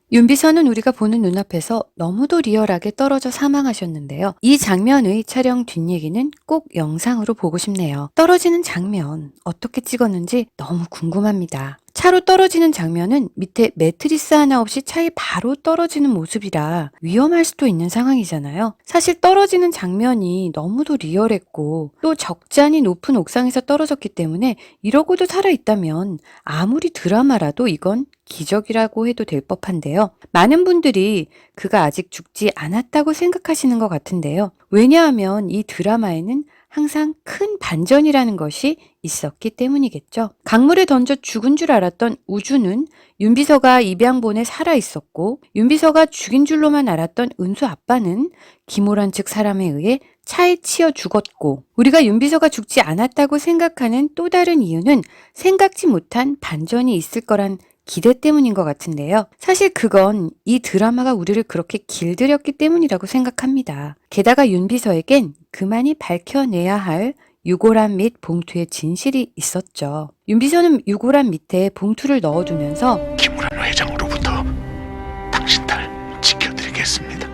윤비서는 우리가 보는 눈앞에서 너무도 리얼하게 떨어져 사망하셨는데요. 이 장면의 촬영 뒷얘기는 꼭 영상으로 보고 싶네요. 떨어지는 장면 어떻게 찍었는지 너무 궁금합니다. 차로 떨어지는 장면은 밑에 매트리스 하나 없이 차에 바로 떨어지는 모습이라 위험할 수도 있는 상황이잖아요. 사실 떨어지는 장면이 너무도 리얼했고 또 적잖이 높은 옥상에서 떨어졌기 때문에 이러고도 살아있다면 아무리 드라마라도 이건 기적이라고 해도 될 법한데요. 많은 분들이 그가 아직 죽지 않았다고 생각하시는 것 같은데요. 왜냐하면 이 드라마에는 항상 큰 반전이라는 것이 있었기 때문이겠죠. 강물에 던져 죽은 줄 알았던 우주는 윤비서가 입양본에 살아 있었고, 윤비서가 죽인 줄로만 알았던 은수 아빠는 김호란 측 사람에 의해 차에 치여 죽었고, 우리가 윤비서가 죽지 않았다고 생각하는 또 다른 이유는 생각지 못한 반전이 있을 거란 기대 때문인 것 같은데요. 사실 그건 이 드라마가 우리를 그렇게 길들였기 때문이라고 생각합니다. 게다가 윤비서에겐 그만이 밝혀내야 할 유골함 및 봉투의 진실이 있었죠. 윤비서는 유골함 밑에 봉투를 넣어두면서 김우란 회장으로부터 당신 딸 지켜드리겠습니다.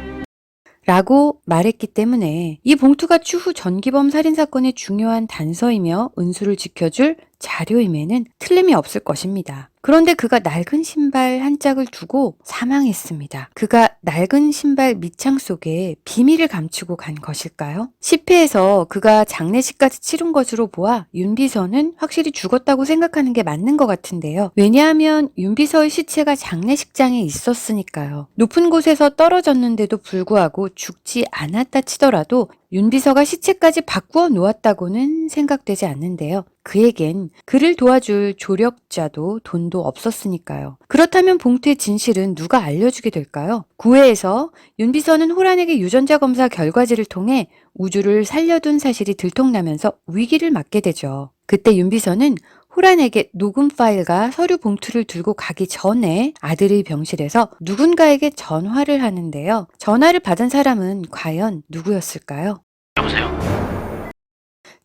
라고 말했기 때문에 이 봉투가 추후 전기범 살인사건의 중요한 단서이며 은수를 지켜줄 자료임에는 틀림이 없을 것입니다. 그런데 그가 낡은 신발 한 짝을 두고 사망했습니다. 그가 낡은 신발 밑창 속에 비밀을 감추고 간 것일까요? 10회에서 그가 장례식까지 치른 것으로 보아 윤비서는 확실히 죽었다고 생각하는 게 맞는 것 같은데요. 왜냐하면 윤비서의 시체가 장례식장에 있었으니까요. 높은 곳에서 떨어졌는데도 불구하고 죽지 않았다 치더라도 윤비서가 시체까지 바꾸어 놓았다고는 생각되지 않는데요. 그에겐 그를 도와줄 조력자도 돈도 없었으니까요. 그렇다면 봉투의 진실은 누가 알려주게 될까요? 9회에서 윤비서는 호란에게 유전자 검사 결과지를 통해 우주를 살려둔 사실이 들통나면서 위기를 맞게 되죠. 그때 윤비서는 호란에게 녹음 파일과 서류 봉투를 들고 가기 전에 아들의 병실에서 누군가에게 전화를 하는데요. 전화를 받은 사람은 과연 누구였을까요? 여보세요?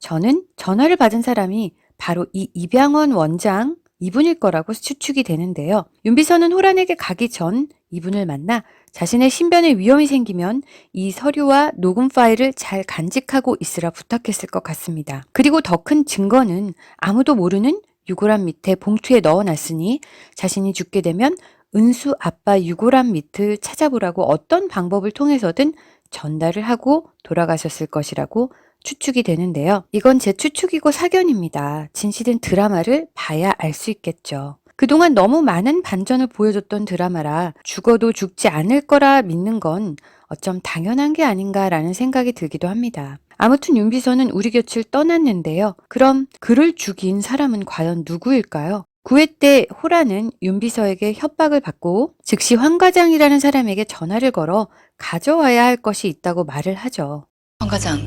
저는 전화를 받은 사람이 바로 이 이병헌 원장 이분일 거라고 추측이 되는데요. 윤비서는 호란에게 가기 전 이분을 만나 자신의 신변에 위험이 생기면 이 서류와 녹음 파일을 잘 간직하고 있으라 부탁했을 것 같습니다. 그리고 더 큰 증거는 아무도 모르는 유골함 밑에 봉투에 넣어놨으니 자신이 죽게 되면 은수 아빠 유골함 밑을 찾아보라고 어떤 방법을 통해서든 전달을 하고 돌아가셨을 것이라고 추측이 되는데요. 이건 제 추측이고 사견입니다. 진실은 드라마를 봐야 알 수 있겠죠. 그동안 너무 많은 반전을 보여줬던 드라마라 죽어도 죽지 않을 거라 믿는 건 어쩜 당연한 게 아닌가라는 생각이 들기도 합니다. 아무튼 윤비서는 우리 곁을 떠났는데요. 그럼 그를 죽인 사람은 과연 누구일까요? 9회 때 호라는 윤비서에게 협박을 받고 즉시 황 과장이라는 사람에게 전화를 걸어 가져와야 할 것이 있다고 말을 하죠. 황 과장,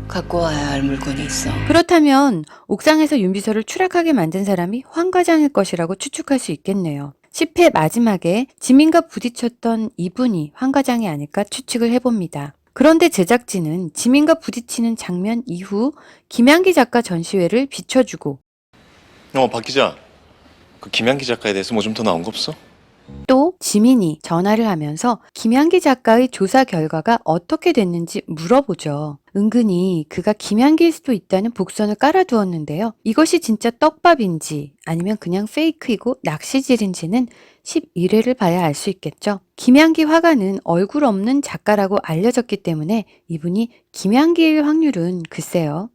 갖고 와야 할 물건이 있어. 그렇다면 옥상에서 윤비서를 추락하게 만든 사람이 황 과장일 것이라고 추측할 수 있겠네요. 10회 마지막에 지민과 부딪혔던 이분이 황 과장이 아닐까 추측을 해봅니다. 그런데 제작진은 지민과 부딪히는 장면 이후 김양기 작가 전시회를 비춰주고 박 기자, 그 김양기 작가에 대해서 뭐 좀 더 나온 거 없어? 또 지민이 전화를 하면서 김양기 작가의 조사 결과가 어떻게 됐는지 물어보죠. 은근히 그가 김양기일 수도 있다는 복선을 깔아두었는데요. 이것이 진짜 떡밥인지 아니면 그냥 페이크이고 낚시질인지는 11회를 봐야 알 수 있겠죠. 김양기 화가는 얼굴 없는 작가라고 알려졌기 때문에 이분이 김양기일 확률은 글쎄요.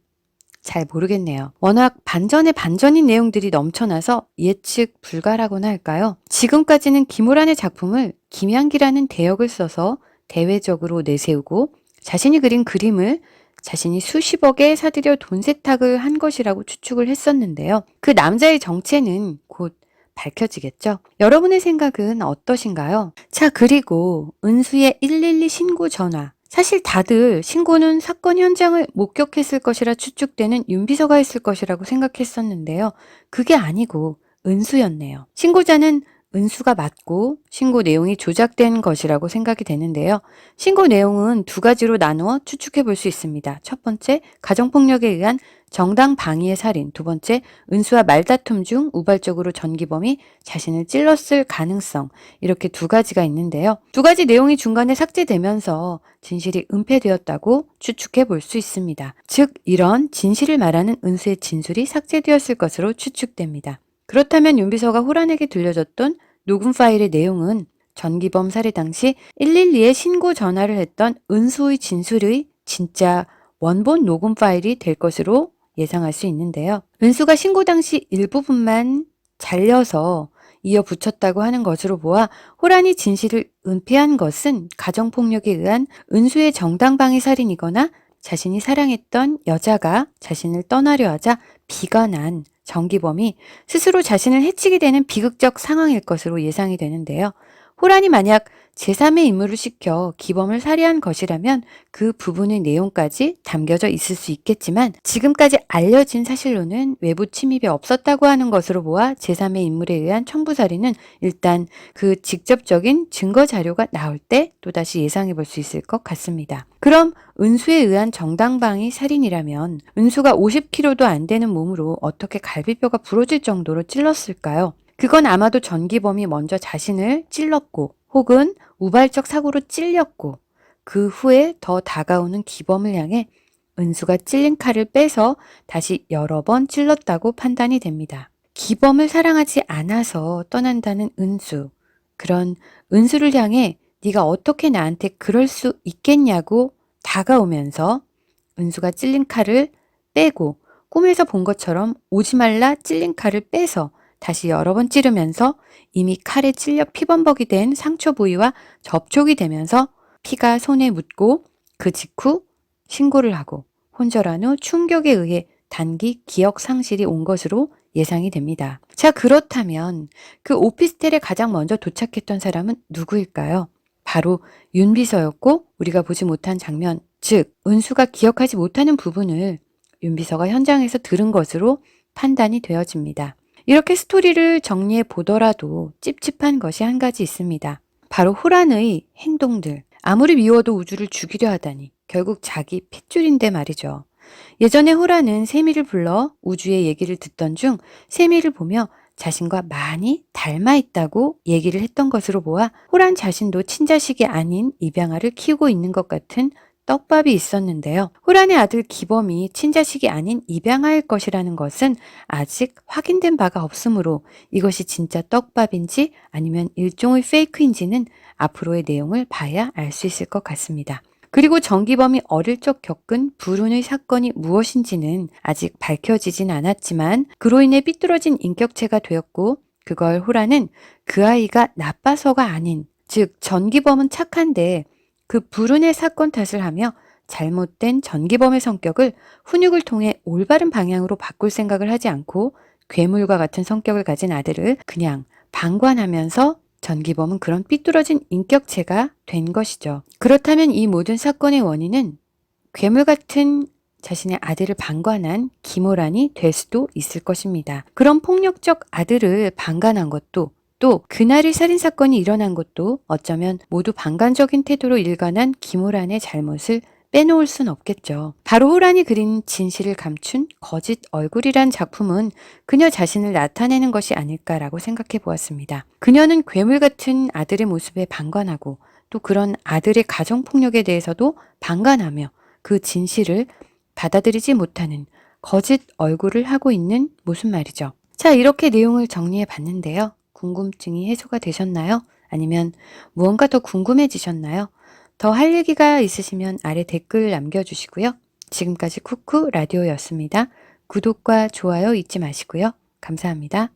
잘 모르겠네요. 워낙 반전에 반전인 내용들이 넘쳐나서 예측 불가라고나 할까요? 지금까지는 김호란의 작품을 김양기라는 대역을 써서 대외적으로 내세우고 자신이 그린 그림을 자신이 수십억에 사들여 돈 세탁을 한 것이라고 추측을 했었는데요. 그 남자의 정체는 곧 밝혀지겠죠? 여러분의 생각은 어떠신가요? 자, 그리고 은수의 112 신고 전화. 사실 다들 신고는 사건 현장을 목격했을 것이라 추측되는 윤비서가 했을 것이라고 생각했었는데요. 그게 아니고 은수였네요. 신고자는 은수가 맞고 신고 내용이 조작된 것이라고 생각이 되는데요. 신고 내용은 두 가지로 나누어 추측해 볼 수 있습니다. 첫 번째, 가정폭력에 의한 정당 방위의 살인. 두 번째, 은수와 말다툼 중 우발적으로 전기범이 자신을 찔렀을 가능성. 이렇게 두 가지가 있는데요. 두 가지 내용이 중간에 삭제되면서 진실이 은폐되었다고 추측해 볼 수 있습니다. 즉, 이런 진실을 말하는 은수의 진술이 삭제되었을 것으로 추측됩니다. 그렇다면 윤비서가 호란에게 들려줬던 녹음 파일의 내용은 전기범 살해 당시 112에 신고 전화를 했던 은수의 진술의 진짜 원본 녹음 파일이 될 것으로 예상할 수 있는데요. 은수가 신고 당시 일부분만 잘려서 이어 붙였다고 하는 것으로 보아 호란이 진실을 은폐한 것은 가정폭력에 의한 은수의 정당방위 살인이거나 자신이 사랑했던 여자가 자신을 떠나려 하자 비가 난 전기범이 스스로 자신을 해치게 되는 비극적 상황일 것으로 예상이 되는데요. 호란이 만약 제3의 인물을 시켜 기범을 살해한 것이라면 그 부분의 내용까지 담겨져 있을 수 있겠지만 지금까지 알려진 사실로는 외부 침입이 없었다고 하는 것으로 보아 제3의 인물에 의한 첨부살인은 일단 그 직접적인 증거 자료가 나올 때 또다시 예상해 볼 수 있을 것 같습니다. 그럼 은수에 의한 정당방위 살인이라면 은수가 50kg도 안 되는 몸으로 어떻게 갈비뼈가 부러질 정도로 찔렀을까요? 그건 아마도 전기범이 먼저 자신을 찔렀고 혹은 우발적 사고로 찔렸고 그 후에 더 다가오는 기범을 향해 은수가 찔린 칼을 빼서 다시 여러 번 찔렀다고 판단이 됩니다. 기범을 사랑하지 않아서 떠난다는 은수. 그런 은수를 향해 네가 어떻게 나한테 그럴 수 있겠냐고 다가오면서 은수가 찔린 칼을 빼고 꿈에서 본 것처럼 오지 말라 찔린 칼을 빼서 다시 여러 번 찌르면서 이미 칼에 찔려 피범벅이 된 상처 부위와 접촉이 되면서 피가 손에 묻고 그 직후 신고를 하고 혼절한 후 충격에 의해 단기 기억 상실이 온 것으로 예상이 됩니다. 자, 그렇다면 그 오피스텔에 가장 먼저 도착했던 사람은 누구일까요? 바로 윤비서였고 우리가 보지 못한 장면, 즉 은수가 기억하지 못하는 부분을 윤비서가 현장에서 들은 것으로 판단이 되어집니다. 이렇게 스토리를 정리해 보더라도 찝찝한 것이 한 가지 있습니다. 바로 호란의 행동들. 아무리 미워도 우주를 죽이려 하다니 결국 자기 핏줄인데 말이죠. 예전에 호란은 세미를 불러 우주의 얘기를 듣던 중 세미를 보며 자신과 많이 닮아 있다고 얘기를 했던 것으로 보아 호란 자신도 친자식이 아닌 입양아를 키우고 있는 것 같은 떡밥이 있었는데요. 호란의 아들 기범이 친자식이 아닌 입양아일 것이라는 것은 아직 확인된 바가 없으므로 이것이 진짜 떡밥인지 아니면 일종의 페이크인지는 앞으로의 내용을 봐야 알 수 있을 것 같습니다. 그리고 전기범이 어릴 적 겪은 불운의 사건이 무엇인지는 아직 밝혀지진 않았지만 그로 인해 삐뚤어진 인격체가 되었고 그걸 호란은 그 아이가 나빠서가 아닌, 즉 전기범은 착한데 그 불운의 사건 탓을 하며 잘못된 전기범의 성격을 훈육을 통해 올바른 방향으로 바꿀 생각을 하지 않고 괴물과 같은 성격을 가진 아들을 그냥 방관하면서 전기범은 그런 삐뚤어진 인격체가 된 것이죠. 그렇다면 이 모든 사건의 원인은 괴물 같은 자신의 아들을 방관한 김호란이 될 수도 있을 것입니다. 그런 폭력적 아들을 방관한 것도 또 그날이 살인사건이 일어난 것도 어쩌면 모두 방관적인 태도로 일관한 김호란의 잘못을 빼놓을 순 없겠죠. 바로 호란이 그린 진실을 감춘 거짓 얼굴이란 작품은 그녀 자신을 나타내는 것이 아닐까라고 생각해 보았습니다. 그녀는 괴물 같은 아들의 모습에 방관하고 또 그런 아들의 가정폭력에 대해서도 방관하며 그 진실을 받아들이지 못하는 거짓 얼굴을 하고 있는 모습 말이죠. 자, 이렇게 내용을 정리해 봤는데요. 궁금증이 해소가 되셨나요? 아니면 무언가 더 궁금해지셨나요? 더 할 얘기가 있으시면 아래 댓글 남겨주시고요. 지금까지 쿠쿠 라디오였습니다. 구독과 좋아요 잊지 마시고요. 감사합니다.